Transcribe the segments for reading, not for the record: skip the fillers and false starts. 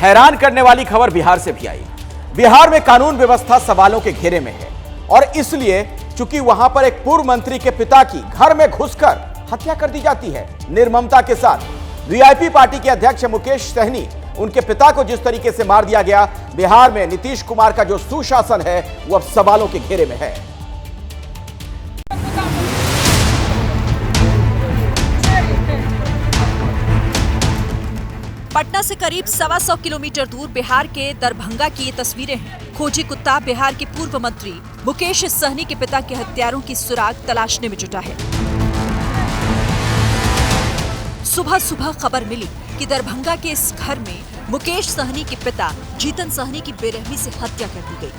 हैरान करने वाली खबर बिहार से भी आई। बिहार में कानून व्यवस्था सवालों के घेरे में है और इसलिए चूंकि वहां पर एक पूर्व मंत्री के पिता की घर में घुसकर हत्या कर दी जाती है निर्ममता के साथ। वीआईपी पार्टी के अध्यक्ष मुकेश सहनी, उनके पिता को जिस तरीके से मार दिया गया, बिहार में नीतीश कुमार का जो सुशासन है वो अब सवालों के घेरे में है। पटना से करीब 125 किलोमीटर दूर बिहार के दरभंगा की ये तस्वीरें हैं। खोजी कुत्ता बिहार के पूर्व मंत्री मुकेश सहनी के पिता के हत्यारों की सुराग तलाशने में जुटा है। सुबह सुबह खबर मिली कि दरभंगा के इस घर में मुकेश सहनी के पिता जीतन सहनी की बेरहमी से हत्या कर दी गई।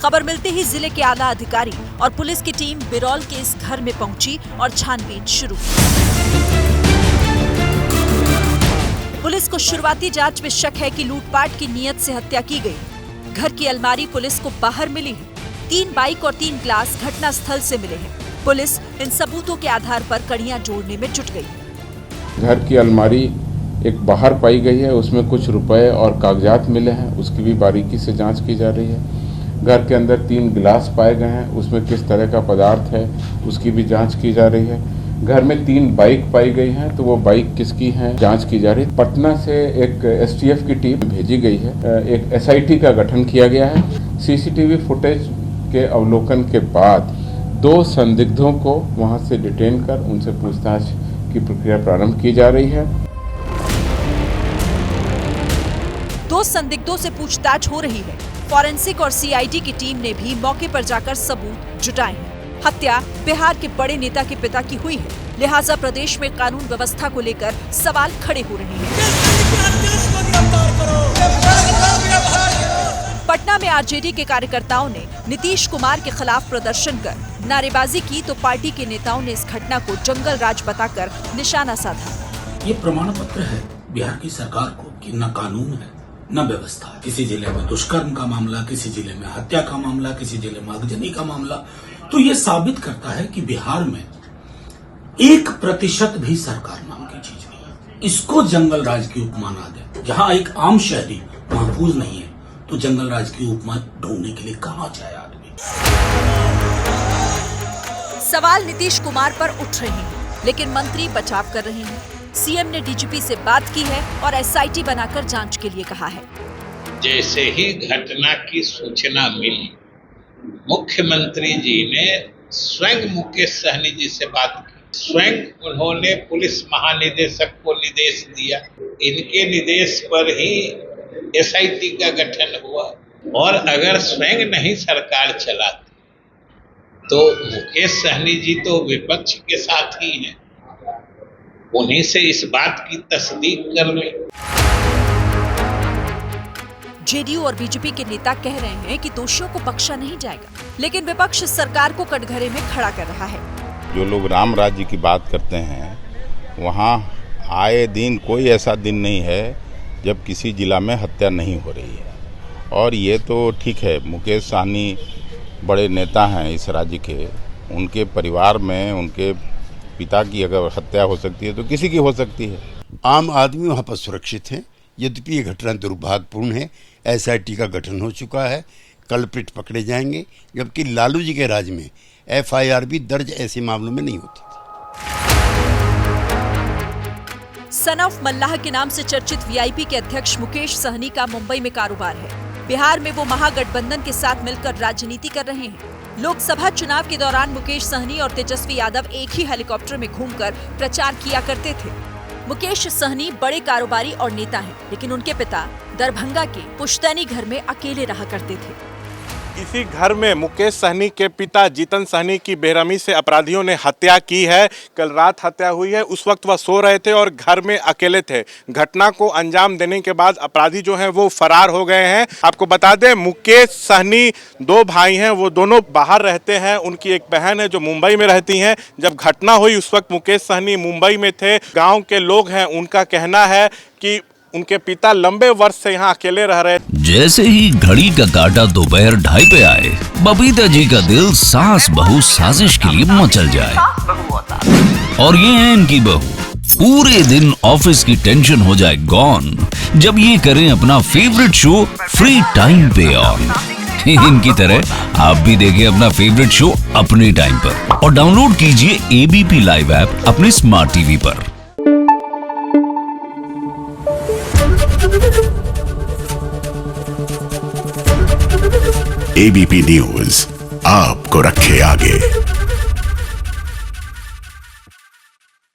खबर मिलते ही जिले के आला अधिकारी और पुलिस की टीम बिरौल के इस घर में पहुंची और छानबीन शुरू की। पुलिस को शुरुआती जांच में शक है कि लूटपाट की नीयत से हत्या की गई। घर की अलमारी पुलिस को बाहर मिली है। 3 बाइक और 3 ग्लास घटना स्थल से मिले हैं। पुलिस इन सबूतों के आधार पर कड़ियां जोड़ने में जुट गई। घर की अलमारी एक बाहर पाई गई है, उसमें कुछ रुपए और कागजात मिले हैं, उसकी भी बारीकी से जांच की जा रही है। घर के अंदर 3 गिलास पाए गए हैं, उसमें किस तरह का पदार्थ है उसकी भी जांच की जा रही है। घर में 3 बाइक पाई गई हैं, तो वो बाइक किसकी है जांच की जा रही है। पटना से एक एसटीएफ की टीम भेजी गई है। एक एसआईटी का गठन किया गया है। सीसीटीवी फुटेज के अवलोकन के बाद 2 संदिग्धों को वहां से डिटेन कर उनसे पूछताछ की प्रक्रिया प्रारंभ की जा रही है। 2 संदिग्धों से पूछताछ हो रही है। फॉरेंसिक और सीआईडी की टीम ने भी मौके पर जाकर सबूत जुटाए हैं। हत्या बिहार के बड़े नेता के पिता की हुई है, लिहाजा प्रदेश में कानून व्यवस्था को लेकर सवाल खड़े हो रहे हैं। पटना में आरजेडी के कार्यकर्ताओं ने नीतीश कुमार के खिलाफ प्रदर्शन कर नारेबाजी की तो पार्टी के नेताओं ने इस घटना को जंगल राज बताकर निशाना साधा। ये प्रमाण पत्र है बिहार की सरकार को कि न कानून है न व्यवस्था। किसी जिले में दुष्कर्म का मामला, किसी जिले में हत्या का मामला, किसी जिले में आगजनी का मामला। तो ये साबित करता है कि बिहार में 1% भी सरकार नाम की चीज नहीं है। इसको जंगल राज की उपमा ना दे। जहां एक आम शहरी महफूज नहीं है तो जंगल राज की उपमा ढूंढने के लिए कहां जाए आदमी। सवाल नीतीश कुमार पर उठ रहे हैं, लेकिन मंत्री बचाव कर रहे हैं। सीएम ने डीजीपी से बात की है और एसआईटी बनाकर जांच के लिए कहा है। जैसे ही घटना की सूचना मिली, मुख्यमंत्री जी ने स्वयं मुकेश सहनी जी से बात की। स्वयं उन्होंने पुलिस महानिदेशक को निर्देश दिया। इनके निर्देश पर ही एसआईटी का गठन हुआ। और अगर स्वयं नहीं सरकार चलाती तो मुकेश सहनी जी तो विपक्ष के साथ ही हैं, उन्हीं से इस बात की तस्दीक कर लें। जेडीयू और बीजेपी के नेता कह रहे हैं कि दोषियों को बख्शा नहीं जाएगा, लेकिन विपक्ष सरकार को कटघरे में खड़ा कर रहा है। जो लोग राम राज्य की बात करते हैं, वहाँ आए दिन कोई ऐसा दिन नहीं है जब किसी जिला में हत्या नहीं हो रही है। और ये तो ठीक है, मुकेश सहनी बड़े नेता हैं इस राज्य के, उनके परिवार में उनके पिता की अगर हत्या हो सकती है तो किसी की हो सकती है। आम आदमी वहाँ पर सुरक्षित है। यद्यपि ये घटना दुर्भाग्यपूर्ण है। एसआईटी का गठन हो चुका है, कल्प्रिट पकड़े जाएंगे, जबकि लालू जी के राज में एफआईआर भी दर्ज ऐसे मामलों में नहीं होती थी। सन ऑफ मल्लाह के नाम से चर्चित वीआईपी के अध्यक्ष मुकेश सहनी का मुंबई में कारोबार है। बिहार में वो महागठबंधन के साथ मिलकर राजनीति कर रहे हैं। लोकसभा चुनाव के दौरान मुकेश सहनी और तेजस्वी यादव एक ही हेलीकॉप्टर में घूमकर प्रचार किया करते थे। मुकेश सहनी बड़े कारोबारी और नेता हैं, लेकिन उनके पिता दरभंगा के पुश्तैनी घर में अकेले रहा करते थे। इसी घर में मुकेश सहनी के पिता जीतन सहनी की बेरहमी से अपराधियों ने हत्या की है। कल रात हत्या हुई है। उस वक्त वह सो रहे थे और घर में अकेले थे। घटना को अंजाम देने के बाद अपराधी जो हैं वो फरार हो गए हैं। आपको बता दें, मुकेश सहनी 2 भाई हैं, वो दोनों बाहर रहते हैं। उनकी एक बहन है जो मुंबई में रहती हैं। जब घटना हुई उस वक्त मुकेश सहनी मुंबई में थे। गाँव के लोग हैं, उनका कहना है कि उनके पिता लंबे वर्ष से यहाँ अकेले रह रहे। जैसे ही घड़ी का काटा दोपहर 2:30 पे आए, बबीता जी का दिल सास बहू साजिश के लिए मचल जाए। और ये है इनकी बहू पूरे दिन ऑफिस की टेंशन हो जाए गॉन जब ये करें अपना फेवरेट शो फ्री टाइम पे ऑन। इनकी तरह आप भी देखें अपना फेवरेट शो अपने टाइम पर और डाउनलोड कीजिए एबीपी लाइव ऐप अपने स्मार्ट टीवी पर। एबीपी न्यूज आपको रखे आगे।